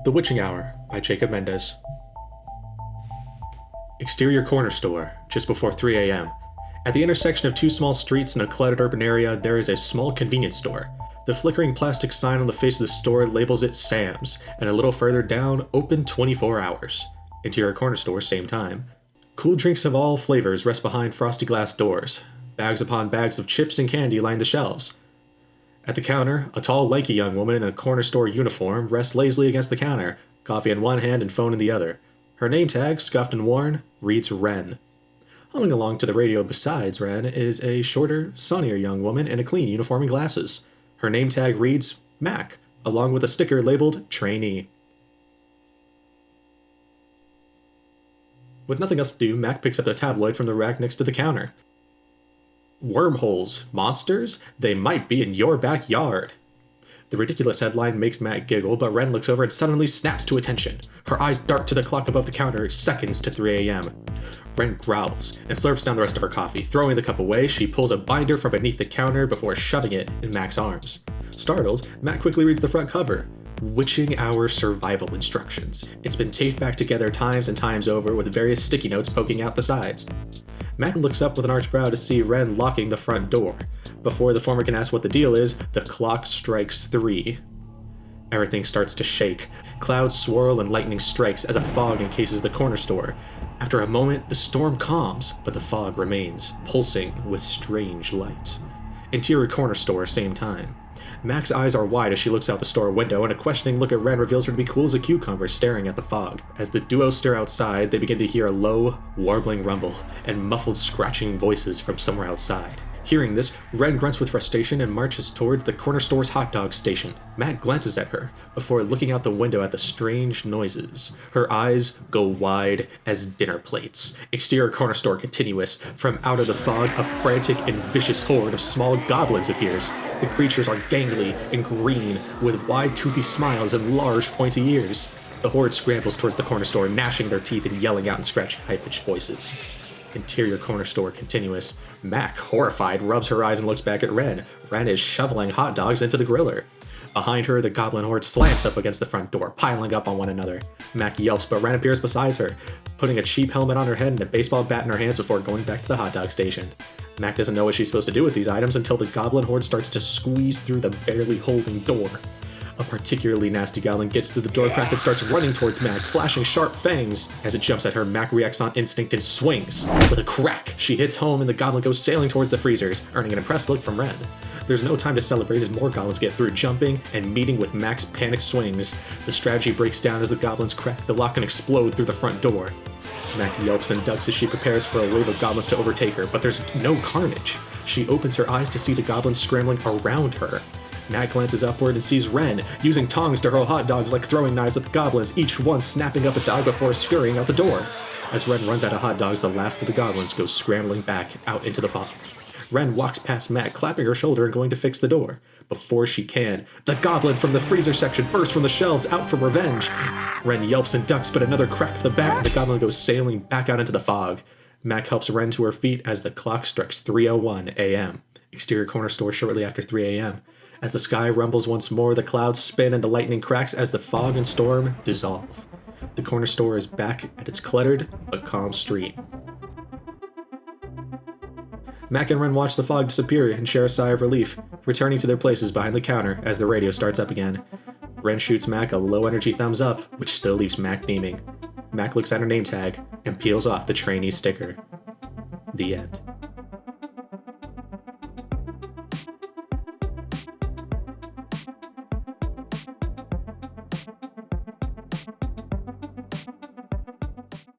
The Witching Hour by Jacob Mendez. Exterior corner store, just before 3 a.m. At the intersection of two small streets in a cluttered urban area, there is a small convenience store. The flickering plastic sign on the face of the store labels it Sam's, and a little further down, open 24 hours. Interior corner store, same time. Cool drinks of all flavors rest behind frosty glass doors. Bags upon bags of chips and candy line the shelves. At the counter, a tall, lanky young woman in a corner store uniform rests lazily against the counter, coffee in one hand and phone in the other. Her name tag, scuffed and worn, reads Wren. Humming along to the radio besides Wren is a shorter, sunnier young woman in a clean uniform and glasses. Her name tag reads Mac, along with a sticker labeled Trainee. With nothing else to do, Mac picks up a tabloid from the rack next to the counter. Wormholes, monsters? They might be in your backyard. The ridiculous headline makes Mac giggle, but Wren looks over and suddenly snaps to attention. Her eyes dart to the clock above the counter, seconds to 3 a.m. Wren growls and slurps down the rest of her coffee. Throwing the cup away, she pulls a binder from beneath the counter before shoving it in Mac's arms. Startled, Mac quickly reads the front cover. Witching Hour Survival Instructions. It's been taped back together times and times over with various sticky notes poking out the sides. Mac looks up with an arched brow to see Wren locking the front door. Before the former can ask what the deal is, the clock strikes 3. Everything starts to shake. Clouds swirl and lightning strikes as a fog encases the corner store. After a moment, the storm calms, but the fog remains, pulsing with strange light. Interior corner store, same time. Mac's eyes are wide as she looks out the store window, and a questioning look at Wren reveals her to be cool as a cucumber staring at the fog. As the duo stare outside, they begin to hear a low, warbling rumble and muffled scratching voices from somewhere outside. Hearing this, Wren grunts with frustration and marches towards the corner store's hot dog station. Mac glances at her before looking out the window at the strange noises. Her eyes go wide as dinner plates. Exterior corner store continuous. From out of the fog, a frantic and vicious horde of small goblins appears. The creatures are gangly and green, with wide toothy smiles and large pointy ears. The horde scrambles towards the corner store, gnashing their teeth and yelling out in scratchy, high-pitched voices. Interior corner store continuous. Mac, horrified, rubs her eyes and looks back at Wren. Wren is shoveling hot dogs into the griller. Behind her, the goblin horde slams up against the front door, piling up on one another. Mac yelps, but Wren appears beside her, putting a cheap helmet on her head and a baseball bat in her hands before going back to the hot dog station. Mac doesn't know what she's supposed to do with these items until the goblin horde starts to squeeze through the barely holding door. A particularly nasty goblin gets through the door crack and starts running towards Mac, flashing sharp fangs. As it jumps at her, Mac reacts on instinct and swings. With a crack, she hits home and the goblin goes sailing towards the freezers, earning an impressed look from Wren. There's no time to celebrate as more goblins get through, jumping and meeting with Mac's panicked swings. The strategy breaks down as the goblins crack the lock and explode through the front door. Mac yelps and ducks as she prepares for a wave of goblins to overtake her, but there's no carnage. She opens her eyes to see the goblins scrambling around her. Mac glances upward and sees Wren, using tongs to hurl hot dogs like throwing knives at the goblins, each one snapping up a dog before scurrying out the door. As Wren runs out of hot dogs, the last of the goblins goes scrambling back out into the fog. Wren walks past Mac, clapping her shoulder and going to fix the door. Before she can, the goblin from the freezer section bursts from the shelves out for revenge. Wren yelps and ducks, but another crack to the back and the goblin goes sailing back out into the fog. Mac helps Wren to her feet as the clock strikes 3:01 a.m. Exterior corner store shortly after 3 a.m. As the sky rumbles once more, the clouds spin and the lightning cracks as the fog and storm dissolve. The corner store is back at its cluttered but calm street. Mac and Wren watch the fog disappear and share a sigh of relief, returning to their places behind the counter as the radio starts up again. Wren shoots Mac a low-energy thumbs up, which still leaves Mac beaming. Mac looks at her name tag and peels off the trainee sticker. The end.